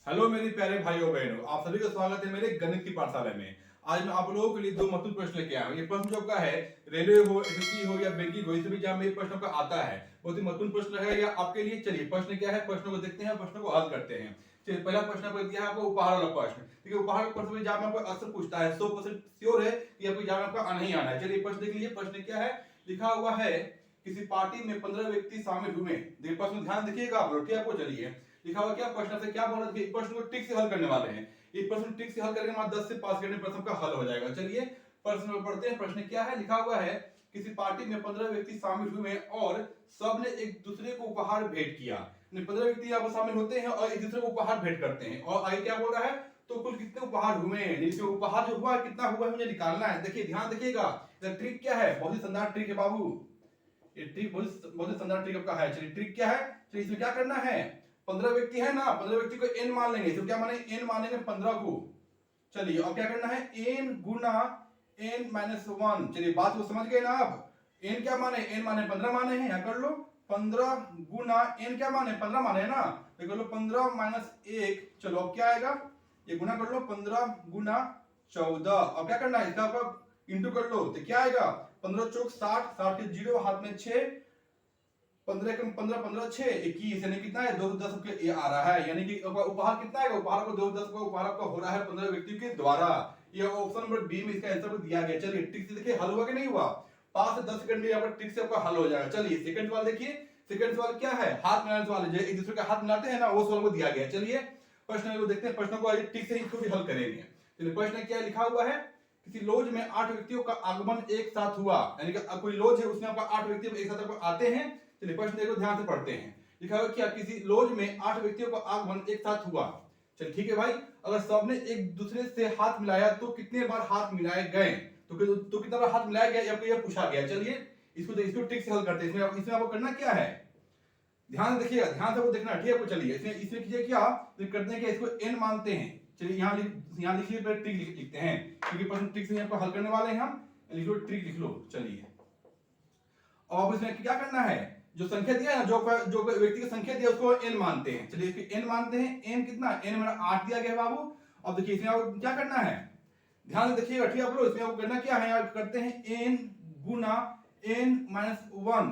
Hello मेरे प्यारे भाइयों बहनों, आप सभी का स्वागत है मेरे गणित की पाठशाला में। आज मैं आप लोगों के लिए दो महत्वपूर्ण प्रश्न लेके आया हूँ। ये प्रश्न जो का है, रेलवे हो, एसएससी हो या बैंकिंग हो, इस भी जहाँ में प्रश्नों का आता है, बहुत ही महत्वपूर्ण प्रश्न है यह आपके लिए। चलिए प्रश्न क्या है, प्रश्नों को देखते हैं, प्रश्नों को हल करते हैं। चलिए पहला प्रश्न आपको दिया है आपको उपहार वाला प्रश्न। ठीक है, उपहार वाला प्रश्न जहाँ में आपको अक्सर पूछता है, 100% श्योर है कि आपको जहाँ में आपका नहीं आना है। चलिए प्रश्न देख लीजिए, प्रश्न क्या है, लिखा हुआ है किसी पार्टी में 15 व्यक्ति शामिल हुए। देखिए प्रश्न ध्यान देखिएगा आप लोग, आपको चलिए लिखा हुआ क्या प्रश्न से क्या बोल रहा है, प्रश्न को ट्रिक से हल करने वाले हैं। ये प्रश्न ट्रिक से हल करने के बाद 10 से 5 सेकंड में प्रश्न का हल हो जाएगा। चलिए प्रश्न में पढ़ते हैं। प्रश्न क्या है, लिखा हुआ है किसी पार्टी में 15 व्यक्ति शामिल हुए और सबने एक दूसरे को उपहार भेंट किया। 15 व्यक्ति यहाँ पर शामिल होते हैं और एक दूसरे को उपहार भेंट करते हैं। और आगे क्या बोल रहा है, तो कुल कितने उपहार हुए हैं, इसमें उपहार जो हुआ कितना हुआ है मुझे निकालना है। देखिए ध्यान देखिएगा, ट्रिक क्या है, बहुत ही शानदार ट्रिक है बाबू। ये ट्रिक बहुत ही शानदार ट्रिक आपका है। चलिए ट्रिक क्या है, तो इसमें क्या करना है, 15 व्यक्ति है ना, 15 व्यक्ति को n मान लेंगे। तो क्या माने, n मानेंगे 15 को। चलिए अब क्या करना है, n गुना n माइनस 1। चलिए बात को समझ गए ना आप। n क्या माने, n माने 15 माने हैं, यहाँ कर लो 15 गुना n क्या माने 15 माने है ना, तो कर लो 15 माइनस 1। चलो अब क्या आएगा, ये गुना कर लो 15 गुना 14। अब क्या करना है, इसका आपका इंटू कर लो, तो क्या आएगा 15 चौक 60, 60 के जीरो हाथ में 6, 15 कम 15 15 6 21, यानी कितना है 210 के ये आ रहा है। यानी कि उपहार कितना है, उपहार को 210 का उपहार का हो रहा है 15 व्यक्तियों के द्वारा। ये ऑप्शन नंबर बी में इसका आंसर दिया गया। चलिए ट्रिक से देखिए हल हुआ कि नहीं हुआ, 5 से 10 सेकंड में यहाँ पर ट्रिक से आपका हल हो जाएगा। चलिए सेकंड सवाल देखिए, सेकंड सवाल क्या है, हाथ मिलाने सवाल है, एक दूसरे का हाथ मिलाते हैं ना, वो सवाल को दिया गया। चलिए प्रश्न को देखते हैं, प्रश्नों को ट्रिक से इसको भी हल करेंगे। चलिए प्रश्न क्या लिखा हुआ है, किसी लॉज में 8 व्यक्तियों का आगमन एक साथ हुआ। यानी कि कोई लॉज है उसमें आपका 8 व्यक्ति एक साथ आते हैं। चलिए प्रश्न देखो ध्यान से पढ़ते हैं। लिखा हुआ क्या, किसी लॉज में 8 व्यक्तियों का आगमन एक साथ हुआ। चलिए ठीक है भाई, अगर सबने एक दूसरे से हाथ मिलाया तो कितने बार हाथ मिलाए गए, तो कितना बार हाथ मिलाया गया, आपको यह पूछा गया। चलिए इसको ट्रिक से हल करते हैं। इसमें आपको करना क्या है, ध्यान देखिएगा, ध्यान से वो देखना, ठीक है। चलिए इसमें कीजिए क्या, तो करते हैं कि इसको n मानते हैं। चलिए यहाँ लिखिए, ट्रिक लिखते हैं, क्योंकि प्रश्न ट्रिक से यहाँ पर हल करने वाले हैं हम। लिख लो ट्रिक, लिख लो। चलिए अब इसमें क्या करना है, जो संख्या दिया है ना, जो व्यक्ति की संख्या दिया उसको n मानते हैं। चलिए इसको n मानते हैं। n कितना, n मेरा 8 दिया गया है बाबू। अब देखिए इसमें आपको क्या करना है, ध्यान से देखिएगा, ठीक है आप लोग। इसमें आपको करना क्या है, आप करते हैं n गुना n माइनस 1।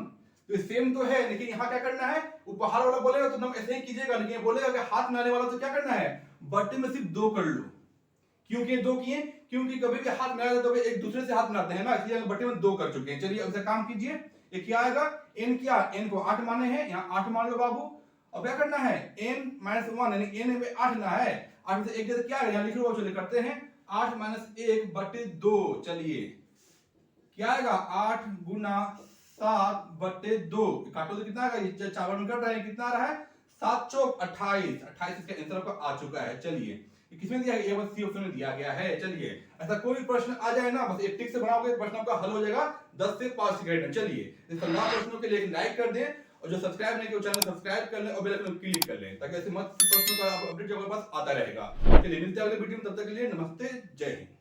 तो सेम तो है, लेकिन यहाँ क्या करना है, उपहार वाला बोलेगा तो तुम ऐसे ही कीजिएगा, लेकिन बोलेगा कि हाथ मिलाने वाला तो क्या करना है, बटे में सिर्फ 2 कर लो। क्यों किए 2 किए, क्योंकि कभी भी हाथ मिलाते तो एक दूसरे से हाथ मिलाते हैं ना, इसलिए बटे में 2 कर चुके हैं। चलिए अब काम कीजिए, ये क्या आएगा, n क्या, n को 8 माने हैं, यहाँ 8 मान लो बाबू। अब क्या करना है, n माइनस 1, यानी n में 8 ना है, 8 से 1 जैसे क्या है, यहाँ लिख लो। चलिए करते हैं 8 माइनस 1 बटे 2। चलिए क्या आएगा, 8 गुना 7 बटे 2। काटो तो कितना आएगा, ये चावल में कट रहा है, कितना आ रहा है 7 चौक 28। 28 इसका आंसर आपका आ चुका है। चलिए किसमें दिया गया, बस सी ऑप्शन में दिया गया है। चलिए ऐसा कोई भी प्रश्न आ जाए ना, बस एक टिक से बनाओगे प्रश्न आपका हल हो जाएगा 10 से 5 सेकंड में। चलिए इस तमाम प्रश्नों के लिए लाइक कर दें, और जो सब्सक्राइब नहीं किया चैनल सब्सक्राइब कर लें और बेल आइकन क्लिक कर लें, ताकि ऐसे मत प्रश्नों का अपडेट जो आपके पास आता रहेगा। चलिए मिलते हैं अगले वीडियो में, तब तक के लिए नमस्ते, जय हिंद।